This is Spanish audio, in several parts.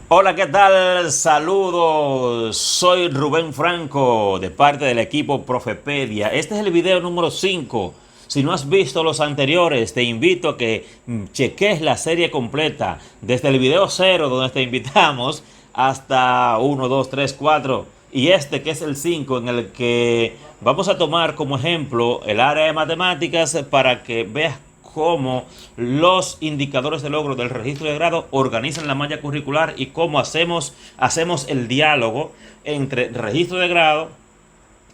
Hola, ¿qué tal? Saludos. Soy Rubén Franco de parte del equipo Profepedia. Este es el video número 5. Si no has visto los anteriores, te invito a que cheques la serie completa desde el video 0 donde te invitamos hasta uno, 2, 3, 4 y este que es el 5 en el que vamos a tomar como ejemplo el área de matemáticas para que veas cómo los indicadores de logro del registro de grado organizan la malla curricular y cómo hacemos el diálogo entre registro de grado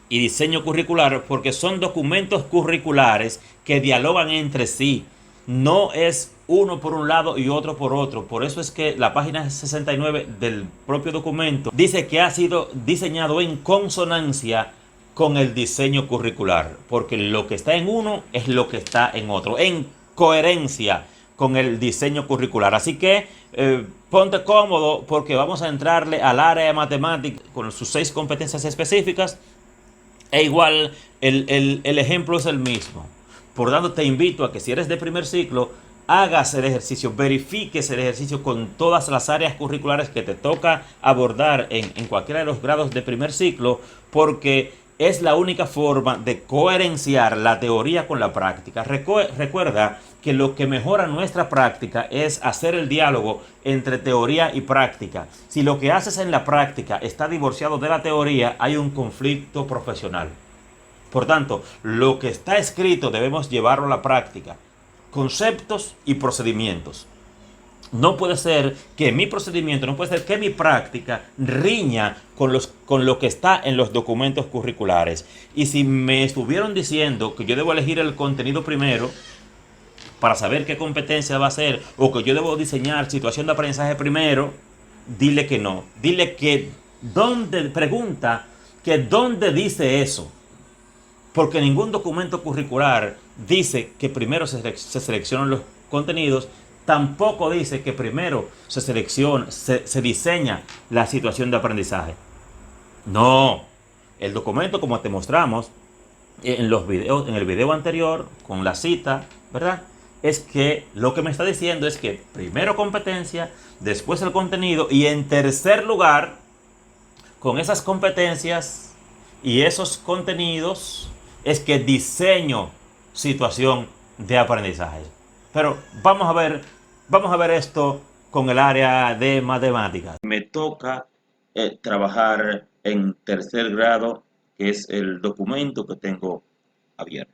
y diseño curricular, porque son documentos curriculares que dialogan entre sí. No es uno por un lado y otro por otro. Por eso es que la página 69 del propio documento dice que ha sido diseñado en consonancia con el diseño curricular, porque lo que está en uno es lo que está en otro, en coherencia con el diseño curricular. Así que ponte cómodo porque vamos a entrarle al área de matemáticas con sus 6 competencias específicas e igual el ejemplo es el mismo. Por tanto, te invito a que si eres de primer ciclo, hagas el ejercicio, verifiques el ejercicio con todas las áreas curriculares que te toca abordar en cualquiera de los grados de primer ciclo, porque es la única forma de coherenciar la teoría con la práctica. Recuerda que lo que mejora nuestra práctica es hacer el diálogo entre teoría y práctica. Si lo que haces en la práctica está divorciado de la teoría, hay un conflicto profesional. Por tanto, lo que está escrito debemos llevarlo a la práctica. Conceptos y procedimientos. No puede ser que mi procedimiento, no puede ser que mi práctica riña con lo que está en los documentos curriculares. Y si me estuvieron diciendo que yo debo elegir el contenido primero para saber qué competencia va a ser, o que yo debo diseñar situación de aprendizaje primero, dile que no. Dile que pregunta que dónde dice eso. Porque ningún documento curricular dice que primero se seleccionan los contenidos, tampoco dice que primero se diseña la situación de aprendizaje. No, el documento como te mostramos en el video anterior, con la cita, ¿verdad? Es que lo que me está diciendo es que primero competencia, después el contenido y en tercer lugar, con esas competencias y esos contenidos, es que diseño situación de aprendizaje. Pero vamos a ver esto con el área de matemáticas. Me toca trabajar en tercer grado, que es el documento que tengo abierto.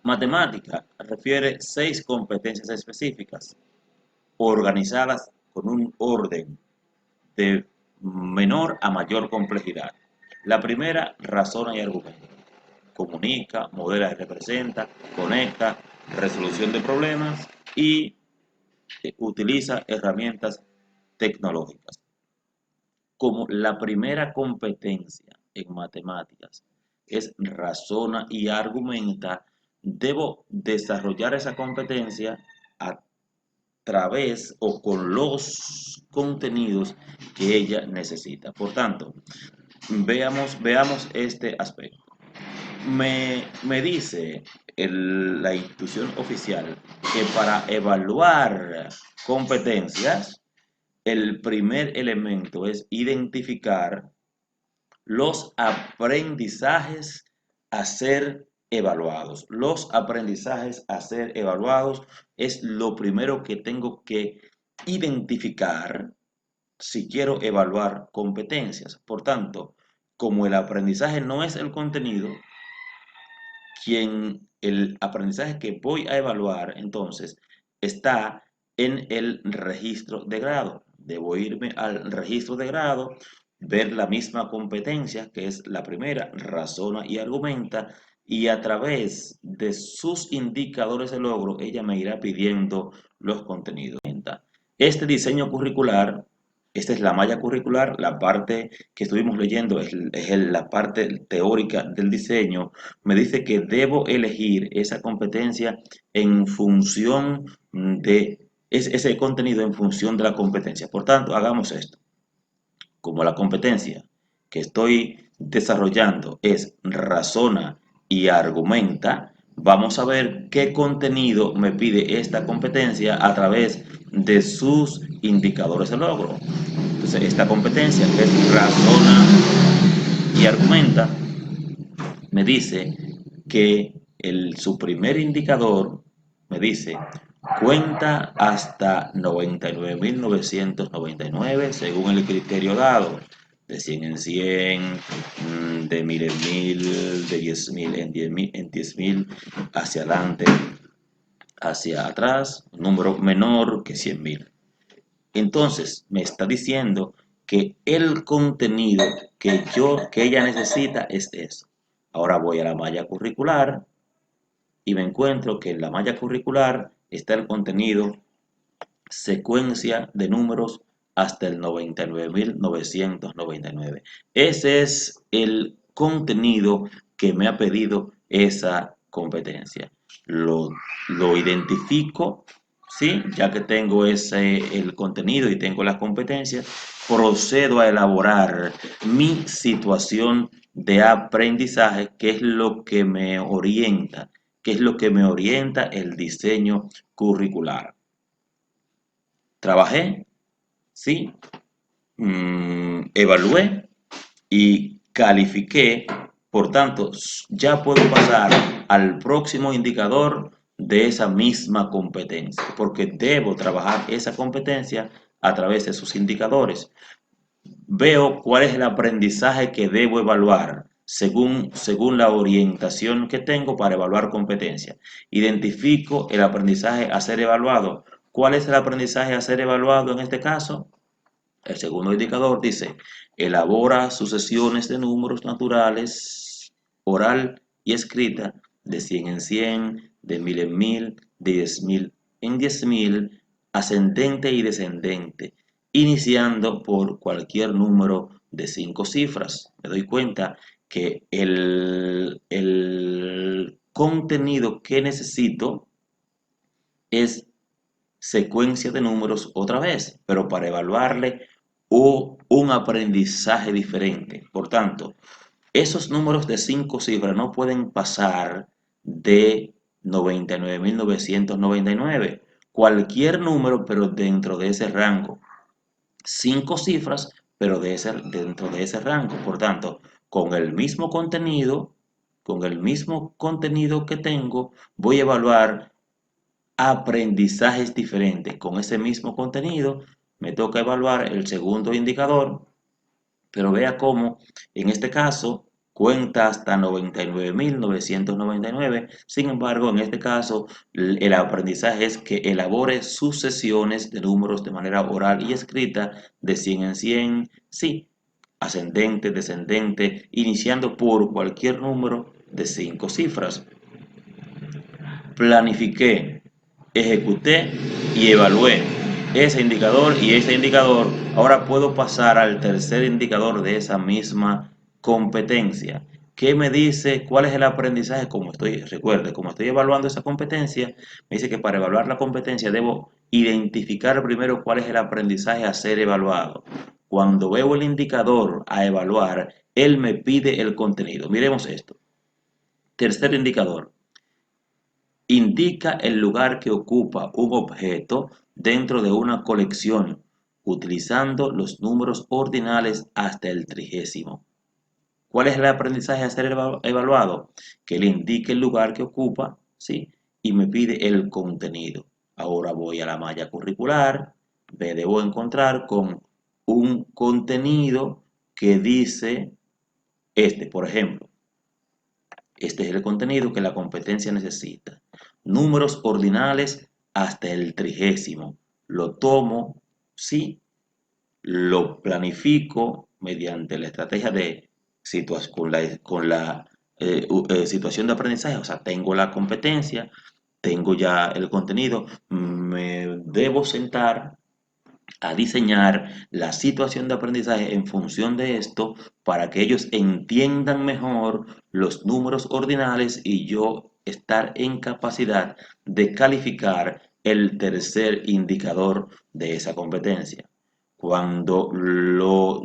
Matemática refiere 6 competencias específicas, organizadas con un orden de menor a mayor complejidad. La primera, razona y argumenta. Comunica, modela y representa, conecta, resolución de problemas y utiliza herramientas tecnológicas. Como la primera competencia en matemáticas es razona y argumenta, debo desarrollar esa competencia a través o con los contenidos que ella necesita. Por tanto, veamos este aspecto. Me dice la institución oficial que para evaluar competencias, el primer elemento es identificar los aprendizajes a ser evaluados. Los aprendizajes a ser evaluados es lo primero que tengo que identificar si quiero evaluar competencias. Por tanto, como el aprendizaje no es el contenido, el aprendizaje que voy a evaluar entonces está en el registro de grado. Debo irme al registro de grado, ver la misma competencia, que es la primera, razona y argumenta, y a través de sus indicadores de logro, ella me irá pidiendo los contenidos. Este diseño curricular, esta es la malla curricular, la parte que estuvimos leyendo la parte teórica del diseño, me dice que debo elegir esa competencia en función ese contenido en función de la competencia. Por tanto, hagamos esto. Como la competencia que estoy desarrollando es razona y argumenta, Vamos a ver qué contenido me pide esta competencia a través de sus indicadores de logro. Entonces, esta competencia que es razona y argumenta, me dice que su primer indicador me dice cuenta hasta 99.999 según el criterio dado, de 100 en 100, de 1000 en 1000, de 10.000 en 10.000, hacia adelante, hacia atrás, un número menor que 100.000. Entonces, me está diciendo que el contenido que ella necesita es eso. Ahora voy a la malla curricular y me encuentro que en la malla curricular está el contenido secuencia de números hasta el 99.999. Ese es el contenido que me ha pedido esa competencia. Lo identifico, ¿sí? Ya que tengo el contenido y tengo las competencias, procedo a elaborar mi situación de aprendizaje, que es lo que me orienta, el diseño curricular. Trabajé, sí, evalué y califiqué. Por tanto, ya puedo pasar al próximo indicador de esa misma competencia, porque debo trabajar esa competencia a través de sus indicadores. Veo cuál es el aprendizaje que debo evaluar según la orientación que tengo para evaluar competencia. Identifico el aprendizaje a ser evaluado. ¿Cuál es el aprendizaje a ser evaluado en este caso? El segundo indicador dice, elabora sucesiones de números naturales, oral y escrita, de 100 en 100, de 1000 en 1000, de 10.000 en 10.000, ascendente y descendente, iniciando por cualquier número de 5 cifras. Me doy cuenta que el contenido que necesito es secuencia de números otra vez, pero para evaluarle un aprendizaje diferente. Por tanto, esos números de 5 cifras no pueden pasar de 99.999. Cualquier número, pero dentro de ese rango. 5 cifras, pero dentro de ese rango. Por tanto, con el mismo contenido que tengo, voy a evaluar aprendizajes diferentes. Con ese mismo contenido, me toca evaluar el segundo indicador, pero vea cómo en este caso cuenta hasta 99.999. Sin embargo, en este caso, el aprendizaje es que elabore sucesiones de números de manera oral y escrita de 100 en 100, sí, ascendente, descendente, iniciando por cualquier número de 5 cifras. Planifiqué, ejecuté y evalué ese indicador, y ese indicador ahora puedo pasar al tercer indicador de esa misma competencia. ¿Qué me dice? ¿Cuál es el aprendizaje? Recuerde, como estoy evaluando esa competencia, me dice que para evaluar la competencia debo identificar primero cuál es el aprendizaje a ser evaluado. Cuando veo el indicador a evaluar, él me pide el contenido. Miremos esto. Tercer indicador. Indica el lugar que ocupa un objeto dentro de una colección, utilizando los números ordinales hasta el 30º. ¿Cuál es el aprendizaje a ser evaluado? Que le indique el lugar que ocupa, ¿sí? Y me pide el contenido. Ahora voy a la malla curricular, me debo encontrar con un contenido que dice por ejemplo, este es el contenido que la competencia necesita. Números ordinales hasta el 30º. Lo tomo, sí, lo planifico mediante la estrategia de situación de aprendizaje. O sea, tengo la competencia, tengo ya el contenido, me debo sentar a diseñar la situación de aprendizaje en función de esto para que ellos entiendan mejor los números ordinales y yo estar en capacidad de calificar el tercer indicador de esa competencia. Cuando lo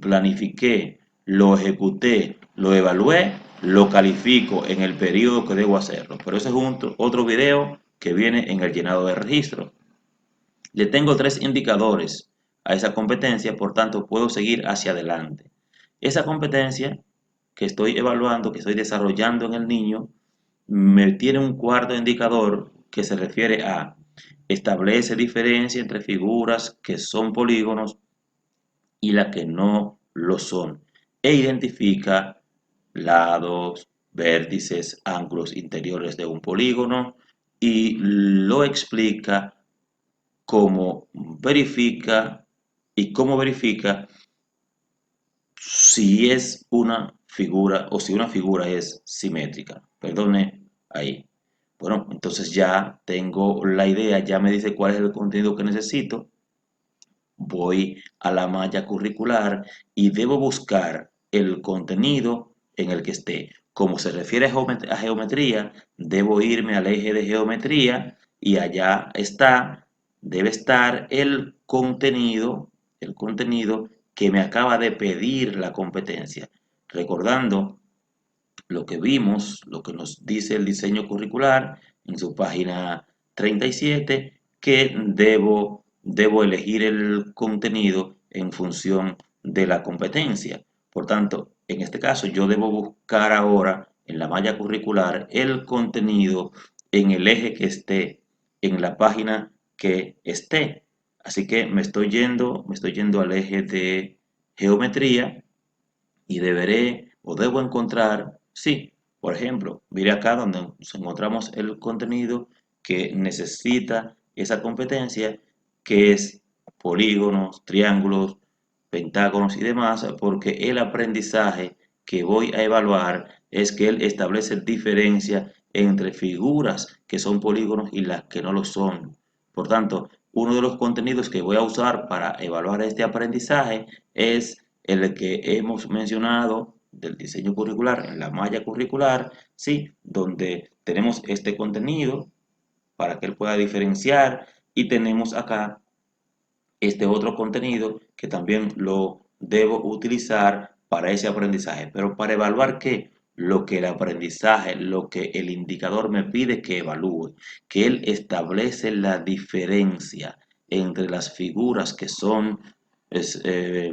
planifiqué, lo ejecuté, lo evalué, lo califico en el periodo que debo hacerlo. Pero ese es otro video que viene en el llenado de registro. Le tengo tres indicadores a esa competencia, por tanto puedo seguir hacia adelante. Esa competencia que estoy evaluando, que estoy desarrollando en el niño, me tiene un cuarto indicador que se refiere a establece diferencia entre figuras que son polígonos y las que no lo son, e identifica lados, vértices, ángulos interiores de un polígono y lo explica cómo verifica y cómo verifica si es una figura o si una figura es simétrica. Perdone ahí. Bueno, entonces ya tengo la idea, ya me dice cuál es el contenido que necesito. Voy a la malla curricular y debo buscar el contenido en el que esté. Como se refiere a geometría, debo irme al eje de geometría y allá está, debe estar el contenido que me acaba de pedir la competencia. Recordando lo que vimos, lo que nos dice el diseño curricular en su página 37, que debo elegir el contenido en función de la competencia. Por tanto, en este caso yo debo buscar ahora en la malla curricular el contenido en el eje que esté, en la página que esté. Así que me estoy yendo al eje de geometría y deberé o debo encontrar, sí, por ejemplo, mire acá donde nos encontramos el contenido que necesita esa competencia, que es polígonos, triángulos, pentágonos y demás, porque el aprendizaje que voy a evaluar es que él establece diferencia entre figuras que son polígonos y las que no lo son. Por tanto, uno de los contenidos que voy a usar para evaluar este aprendizaje es el que hemos mencionado del diseño curricular, en la malla curricular, sí, donde tenemos este contenido para que él pueda diferenciar y tenemos acá este otro contenido que también lo debo utilizar para ese aprendizaje. Pero para evaluar qué, lo que el aprendizaje, lo que el indicador me pide que evalúe, que él establece la diferencia entre las figuras que son es, eh,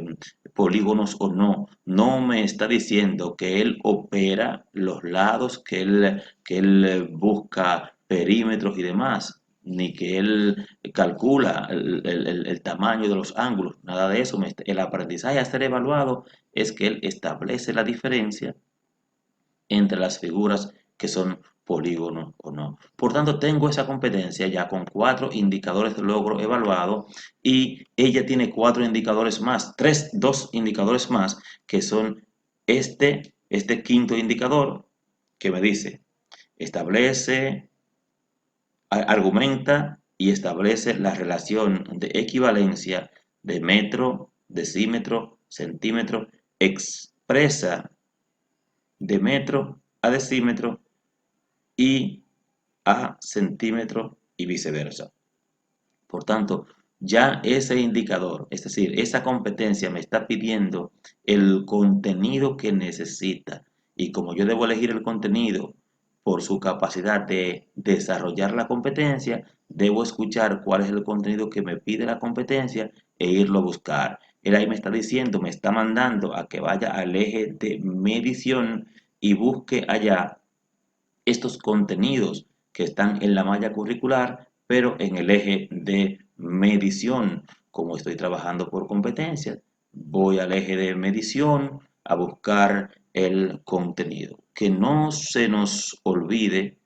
polígonos o no. No me está diciendo que él opera los lados, que él busca perímetros y demás, ni que él calcula el tamaño de los ángulos, nada de eso. El aprendizaje a ser evaluado es que él establece la diferencia entre las figuras que son polígonos o no. Por tanto, tengo esa competencia ya con 4 indicadores de logro evaluado y ella tiene 4 indicadores más, dos indicadores más que son este quinto indicador que me dice, establece, argumenta y establece la relación de equivalencia de metro, decímetro, centímetro, expresa de metro a decímetro y a centímetro y viceversa. Por tanto, ya ese indicador, es decir, esa competencia me está pidiendo el contenido que necesita. Y como yo debo elegir el contenido por su capacidad de desarrollar la competencia, debo escuchar cuál es el contenido que me pide la competencia e irlo a buscar. Él ahí me está diciendo, me está mandando a que vaya al eje de medición y busque allá estos contenidos que están en la malla curricular, pero en el eje de medición. Como estoy trabajando por competencias, voy al eje de medición a buscar el contenido. Que no se nos olvide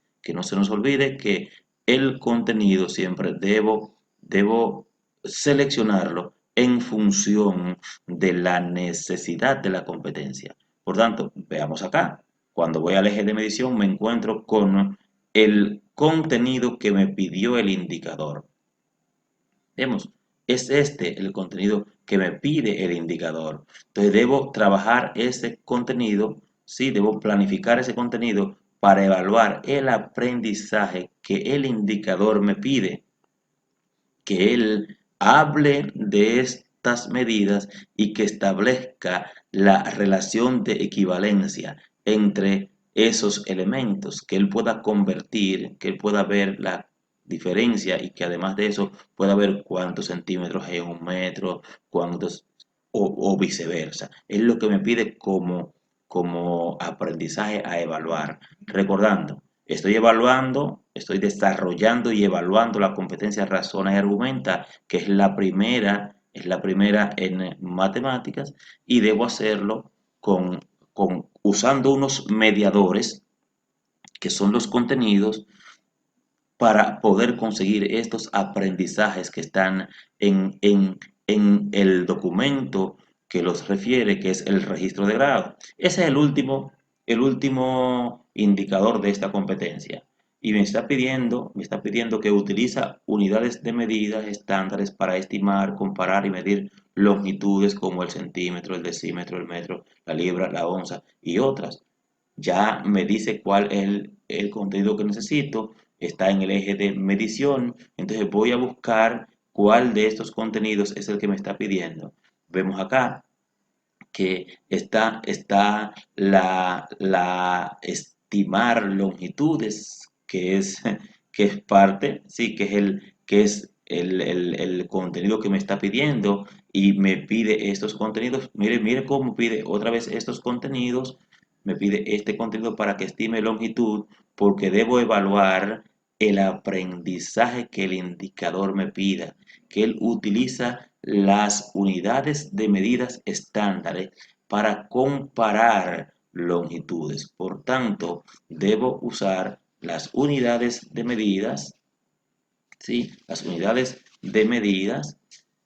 que el contenido siempre debo seleccionarlo en función de la necesidad de la competencia. Por tanto, veamos acá. Cuando voy al eje de medición me encuentro con el contenido que me pidió el indicador. Vemos, es este el contenido que me pide el indicador. Entonces debo trabajar ese contenido, sí, debo planificar ese contenido para evaluar el aprendizaje que el indicador me pide, que él hable de estas medidas y que establezca la relación de equivalencia entre esos elementos, que él pueda convertir, que él pueda ver la diferencia y que además de eso pueda ver cuántos centímetros hay en un metro, cuántos, o viceversa. Es lo que me pide como aprendizaje a evaluar. Recordando, estoy evaluando, estoy desarrollando y evaluando la competencia razona y argumenta, que es la primera en matemáticas, y debo hacerlo con, usando unos mediadores que son los contenidos para poder conseguir estos aprendizajes que están en el documento que los refiere, que es el registro de grado. Ese es el último indicador de esta competencia. Y me está pidiendo que utiliza unidades de medidas estándares para estimar, comparar y medir longitudes como el centímetro, el decímetro, el metro, la libra, la onza y otras. Ya me dice cuál es el contenido que necesito, está en el eje de medición, entonces voy a buscar cuál de estos contenidos es el que me está pidiendo. Vemos acá que está la estimar longitudes, que es parte, sí, que es el contenido que me está pidiendo y me pide estos contenidos. Mire cómo pide otra vez estos contenidos. Me pide este contenido para que estime longitud porque debo evaluar el aprendizaje que el indicador me pida, que él utiliza las unidades de medidas estándares para comparar longitudes. Por tanto, debo usar las unidades de medidas, ¿sí? Las unidades de medidas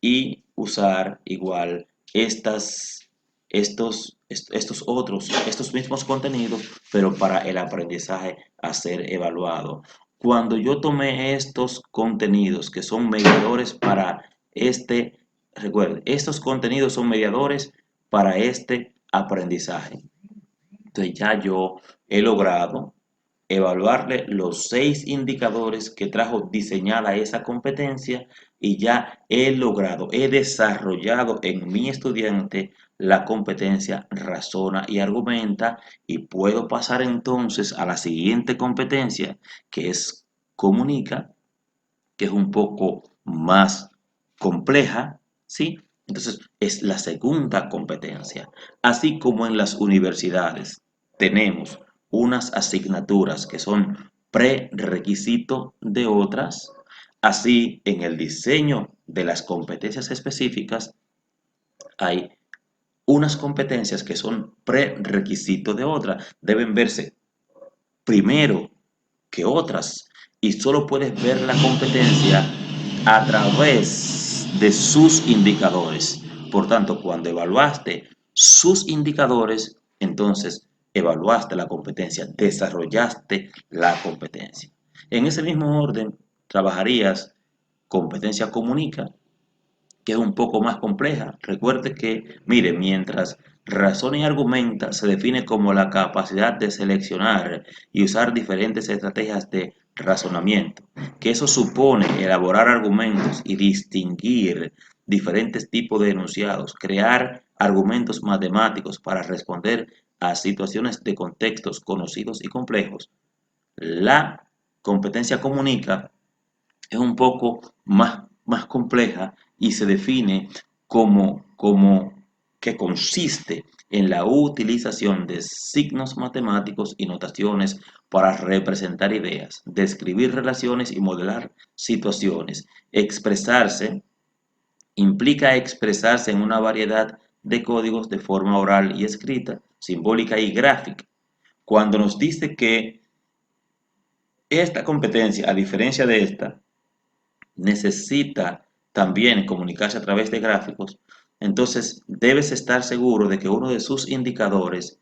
y usar igual estos mismos contenidos, pero para el aprendizaje a ser evaluado. Cuando yo tomé estos contenidos que son mediadores para recuerden, estos contenidos son mediadores para este aprendizaje. Entonces ya yo he logrado evaluarle los 6 indicadores que trajo diseñada esa competencia y ya he logrado, he desarrollado en mi estudiante la competencia razona y argumenta y puedo pasar entonces a la siguiente competencia que es comunica, que es un poco más compleja, ¿sí? Entonces es la segunda competencia. Así como en las universidades tenemos unas asignaturas que son prerequisito de otras, así en el diseño de las competencias específicas hay unas competencias que son prerequisito de otras. Deben verse primero que otras y solo puedes ver la competencia a través de sus indicadores. Por tanto, cuando evaluaste sus indicadores, entonces evaluaste la competencia, desarrollaste la competencia. En ese mismo orden, trabajarías competencia comunica, que es un poco más compleja. Recuerde que, mire, mientras razona y argumenta se define como la capacidad de seleccionar y usar diferentes estrategias de razonamiento, que eso supone elaborar argumentos y distinguir diferentes tipos de enunciados, crear argumentos matemáticos para responder a situaciones de contextos conocidos y complejos. La competencia comunica es un poco más compleja y se define como que consiste en la utilización de signos matemáticos y notaciones para representar ideas, describir relaciones y modelar situaciones. Expresarse implica expresarse en una variedad de códigos de forma oral y escrita, simbólica y gráfica. Cuando nos dice que esta competencia, a diferencia de esta, necesita también comunicarse a través de gráficos, entonces debes estar seguro de que uno de sus indicadores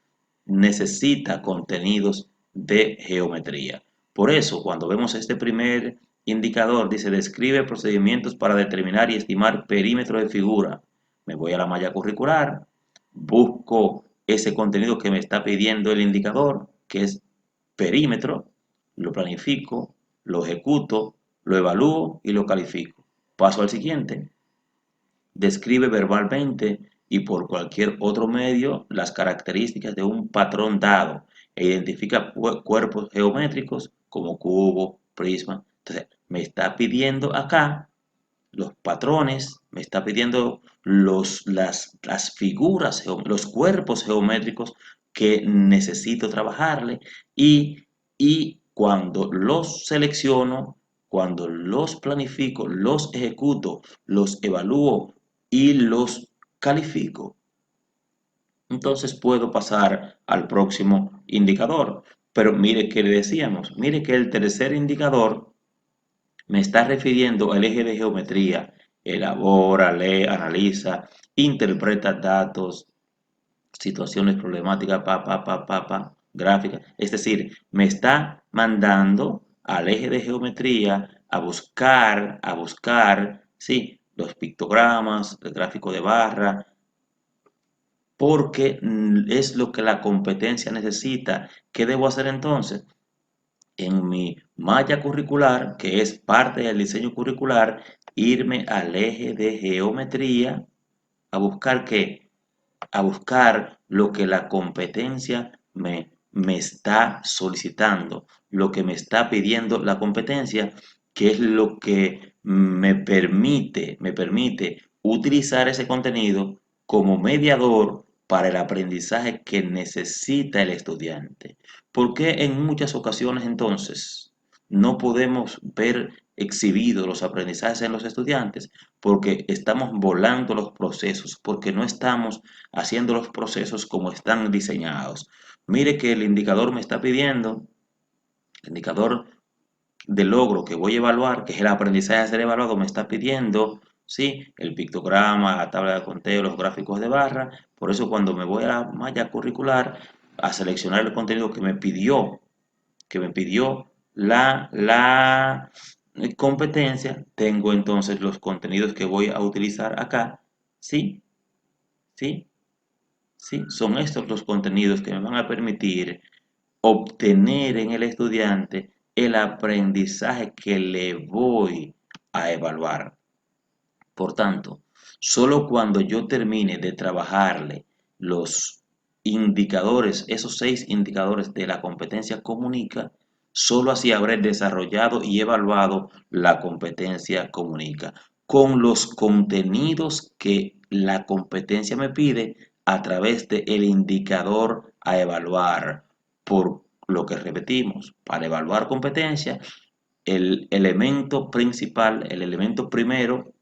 necesita contenidos de geometría. Por eso, cuando vemos este primer indicador, dice describe procedimientos para determinar y estimar perímetro de figura. Me voy a la malla curricular, busco ese contenido que me está pidiendo el indicador, que es perímetro, lo planifico, lo ejecuto, lo evalúo y lo califico. Paso al siguiente. Describe verbalmente y por cualquier otro medio las características de un patrón dado. e identifica cuerpos geométricos como cubo, prisma. Entonces, me está pidiendo acá los patrones, me está pidiendo las figuras, los cuerpos geométricos que necesito trabajarle y cuando los selecciono, cuando los planifico, los ejecuto, los evalúo y los califico, entonces puedo pasar al próximo indicador. Pero mire que le decíamos, mire que el tercer indicador me está refiriendo al eje de geometría. Elabora, lee, analiza, interpreta datos, situaciones problemáticas, gráficas. Es decir, me está mandando al eje de geometría sí, los pictogramas, el gráfico de barra, porque es lo que la competencia necesita. ¿Qué debo hacer entonces? En mi malla curricular, que es parte del diseño curricular, irme al eje de geometría a buscar qué, a buscar lo que la competencia me está solicitando, lo que me está pidiendo la competencia, que es lo que me permite utilizar ese contenido como mediador para el aprendizaje que necesita el estudiante. ¿Por qué en muchas ocasiones entonces no podemos ver exhibidos los aprendizajes en los estudiantes? Porque estamos volando los procesos, porque no estamos haciendo los procesos como están diseñados. Mire que el indicador me está pidiendo, el indicador de logro que voy a evaluar, que es el aprendizaje a ser evaluado, me está pidiendo, ¿sí? El pictograma, la tabla de conteo, los gráficos de barra. Por eso cuando me voy a la malla curricular a seleccionar el contenido que me pidió la competencia, tengo entonces los contenidos que voy a utilizar acá, ¿sí? ¿Sí? ¿Sí? Son estos los contenidos que me van a permitir obtener en el estudiante el aprendizaje que le voy a evaluar. Por tanto, solo cuando yo termine de trabajarle los indicadores, esos 6 indicadores de la competencia comunica, solo así habré desarrollado y evaluado la competencia comunica con los contenidos que la competencia me pide a través del indicador a evaluar. Por lo que repetimos, para evaluar competencia, el elemento principal, el elemento primero.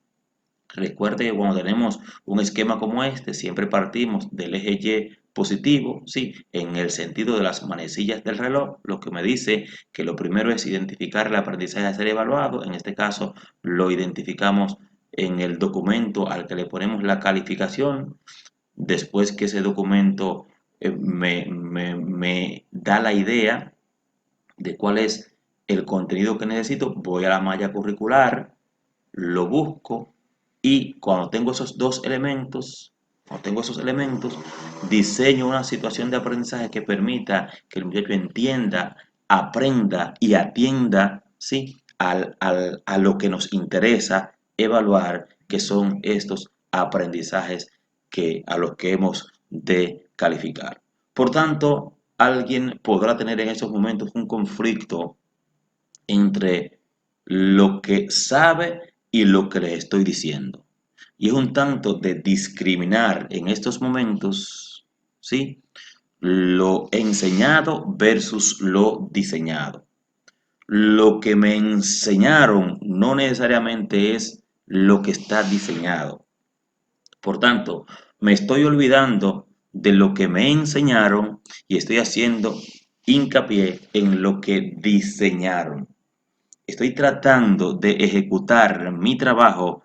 Recuerde que cuando tenemos un esquema como este, siempre partimos del eje Y positivo, ¿sí? En el sentido de las manecillas del reloj, lo que me dice que lo primero es identificar el aprendizaje a ser evaluado. En este caso, lo identificamos en el documento al que le ponemos la calificación. Después que ese documento me da la idea de cuál es el contenido que necesito, voy a la malla curricular, lo busco y cuando tengo esos elementos, diseño una situación de aprendizaje que permita que el muchacho entienda, aprenda y atienda, ¿sí? A lo que nos interesa evaluar, que son estos aprendizajes a los que hemos de calificar. Por tanto, alguien podrá tener en esos momentos un conflicto entre lo que sabe y lo que le estoy diciendo. Y es un tanto de discriminar en estos momentos, ¿sí? Lo enseñado versus lo diseñado. Lo que me enseñaron no necesariamente es lo que está diseñado. Por tanto, me estoy olvidando de lo que me enseñaron y estoy haciendo hincapié en lo que diseñaron. Estoy tratando de ejecutar mi trabajo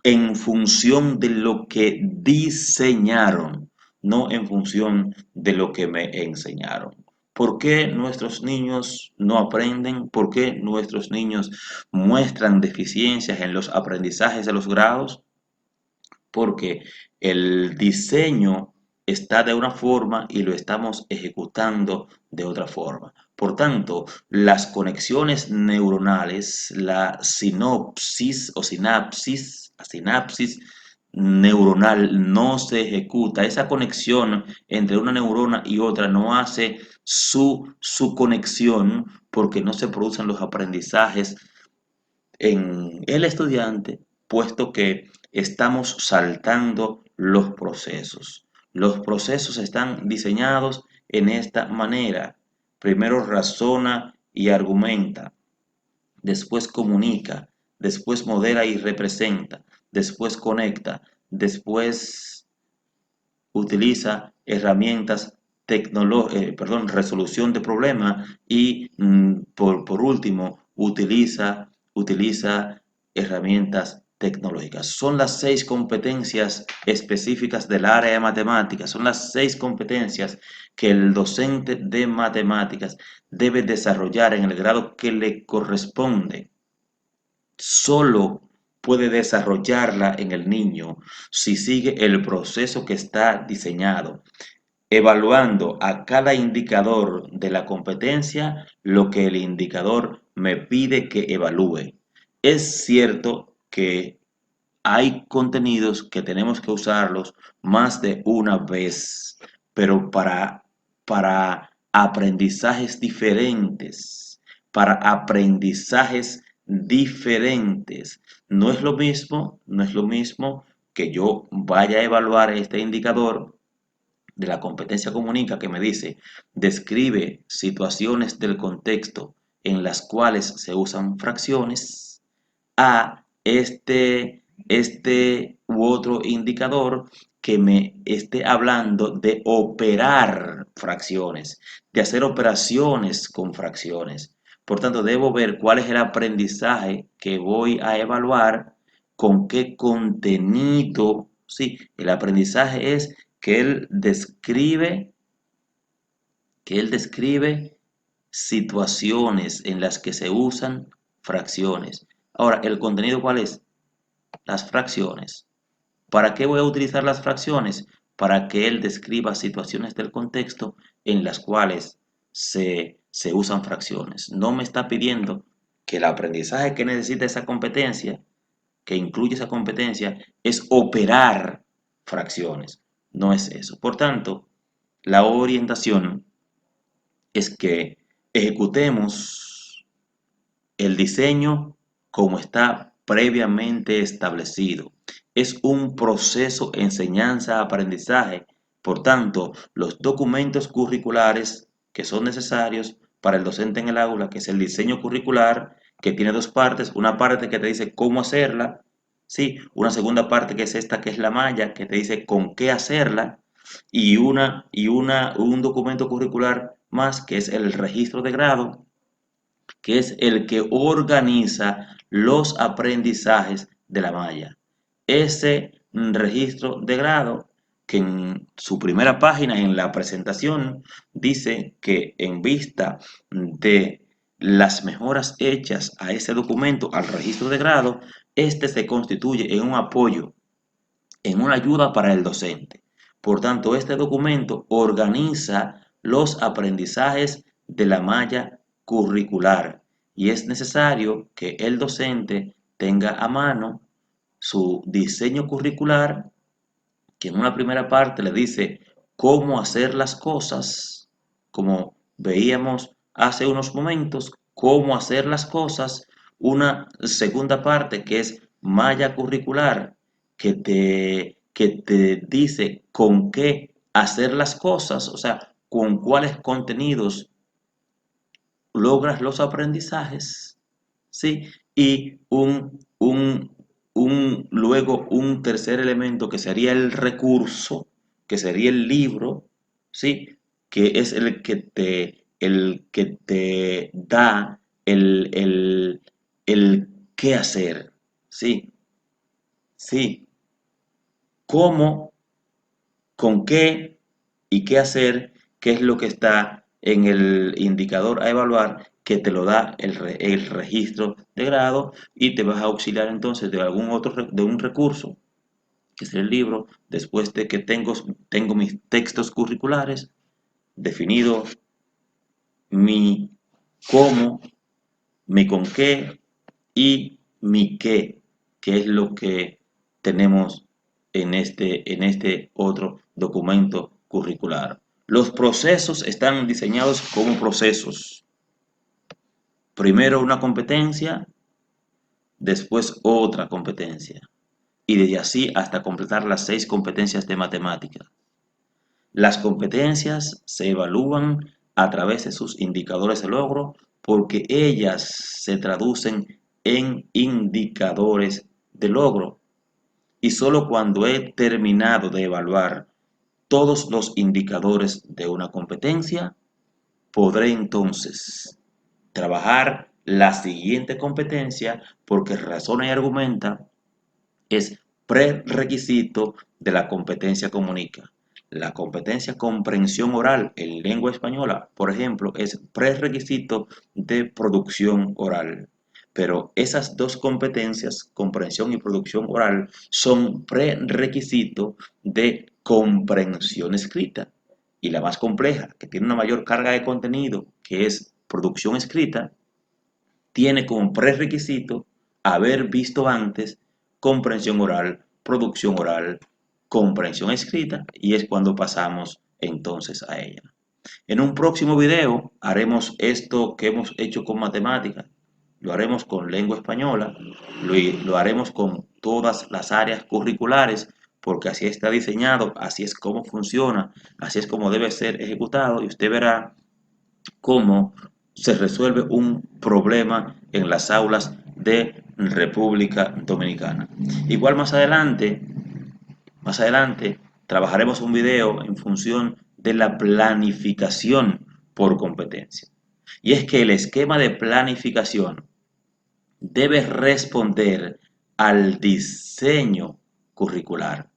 en función de lo que diseñaron, no en función de lo que me enseñaron. ¿Por qué nuestros niños no aprenden? ¿Por qué nuestros niños muestran deficiencias en los aprendizajes de los grados? Porque el diseño está de una forma y lo estamos ejecutando de otra forma. Por tanto, las conexiones neuronales, la sinopsis o sinapsis, la sinapsis neuronal no se ejecuta, esa conexión entre una neurona y otra no hace su conexión porque no se producen los aprendizajes en el estudiante, puesto que estamos saltando los procesos. Los procesos están diseñados en esta manera. Primero razona y argumenta, después comunica, después modela y representa, después conecta, después utiliza herramientas resolución de problemas y por último utiliza herramientas tecnológicas. Son las 6 competencias específicas del área de matemáticas, son las 6 competencias que el docente de matemáticas debe desarrollar en el grado que le corresponde. Solo puede desarrollarla en el niño si sigue el proceso que está diseñado, evaluando a cada indicador de la competencia lo que el indicador me pide que evalúe. Es cierto que hay contenidos que tenemos que usarlos más de una vez, pero para aprendizajes diferentes, para aprendizajes diferentes. No es lo mismo que yo vaya a evaluar este indicador de la competencia comunica que me dice, describe situaciones del contexto en las cuales se usan fracciones, a este u otro indicador que me esté hablando de operar fracciones, de hacer operaciones con fracciones. Por tanto, debo ver cuál es el aprendizaje que voy a evaluar, con qué contenido. Sí, el aprendizaje es que él describe situaciones en las que se usan fracciones. Ahora, ¿el contenido cuál es? Las fracciones. ¿Para qué voy a utilizar las fracciones? Para que él describa situaciones del contexto en las cuales se usan fracciones. No me está pidiendo que el aprendizaje que necesita esa competencia, que incluye esa competencia, es operar fracciones. No es eso. Por tanto, la orientación es que ejecutemos el diseño como está previamente establecido. Es un proceso enseñanza-aprendizaje. Por tanto, los documentos curriculares que son necesarios para el docente en el aula, que es el diseño curricular, que tiene dos partes, una parte que te dice cómo hacerla, ¿sí? Una segunda parte que es esta, que es la malla, que te dice con qué hacerla, un documento curricular más, que es el registro de grado, que es el que organiza los aprendizajes de la malla. Ese registro de grado, que en su primera página, en la presentación, dice que en vista de las mejoras hechas a ese documento, al registro de grado, este se constituye en un apoyo, en una ayuda para el docente. Por tanto, este documento organiza los aprendizajes de la malla curricular y es necesario que el docente tenga a mano su diseño curricular, que en una primera parte le dice cómo hacer las cosas, como veíamos hace unos momentos, cómo hacer las cosas. Una segunda parte que es malla curricular, que te dice con qué hacer las cosas, o sea, con cuáles contenidos logras los aprendizajes, ¿sí? Y luego un tercer elemento que sería el recurso, que sería el libro, ¿sí? Que es el que te da el qué hacer, ¿sí? Sí, cómo, con qué y qué hacer, qué es lo que está en el indicador a evaluar, que te lo da el registro de grado, y te vas a auxiliar entonces de algún otro de un recurso, que es el libro, después de que tengo mis textos curriculares, definido mi cómo, mi con qué y mi qué, que es lo que tenemos en este otro documento curricular. Los procesos están diseñados como procesos. Primero una competencia, después otra competencia. Y desde así hasta completar las 6 competencias de matemática. Las competencias se evalúan a través de sus indicadores de logro porque ellas se traducen en indicadores de logro. Y solo cuando he terminado de evaluar todos los indicadores de una competencia, podré entonces trabajar la siguiente competencia porque razona y argumenta es prerequisito de la competencia comunica. La competencia comprensión oral en lengua española, por ejemplo, es prerequisito de producción oral. Pero esas dos competencias, comprensión y producción oral, son prerequisito de comprensión escrita. Y la más compleja, que tiene una mayor carga de contenido, que es producción escrita, tiene como prerequisito haber visto antes comprensión oral, comprensión escrita, y es cuando pasamos entonces a ella. En un próximo video haremos esto que hemos hecho con matemáticas, lo haremos con lengua española, lo haremos con todas las áreas curriculares, porque así está diseñado, así es como funciona, así es como debe ser ejecutado, y usted verá cómo se resuelve un problema en las aulas de República Dominicana. Igual más adelante trabajaremos un video en función de la planificación por competencia. Y es que el esquema de planificación debe responder al diseño curricular.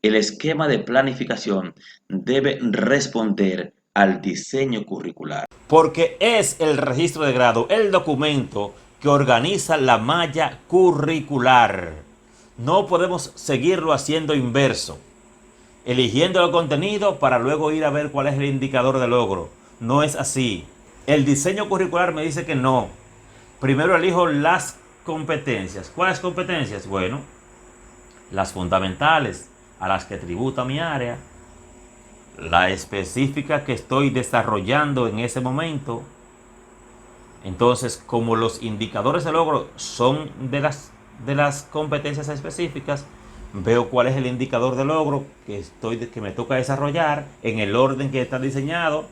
El esquema de planificación debe responder al diseño curricular. Porque es el registro de grado, el documento que organiza la malla curricular. No podemos seguirlo haciendo inverso, eligiendo el contenido para luego ir a ver cuál es el indicador de logro. No es así. El diseño curricular me dice que no. Primero elijo las competencias. ¿Cuáles competencias? Bueno, las fundamentales a las que tributa mi área, la específica que estoy desarrollando en ese momento. Entonces, como los indicadores de logro son de las competencias específicas, veo cuál es el indicador de logro que me toca desarrollar en el orden que está diseñado.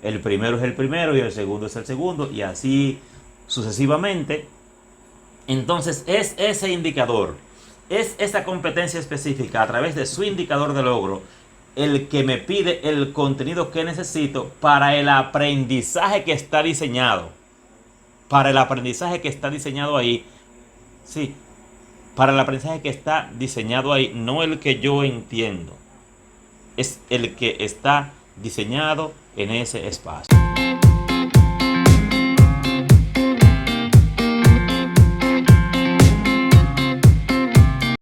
El primero es el primero y el segundo es el segundo, y así sucesivamente. Entonces es ese indicador, es esa competencia específica a través de su indicador de logro el que me pide el contenido que necesito para el aprendizaje que está diseñado. Para el aprendizaje que está diseñado ahí. Sí, para el aprendizaje que está diseñado ahí, no el que yo entiendo. Es el que está diseñado en ese espacio.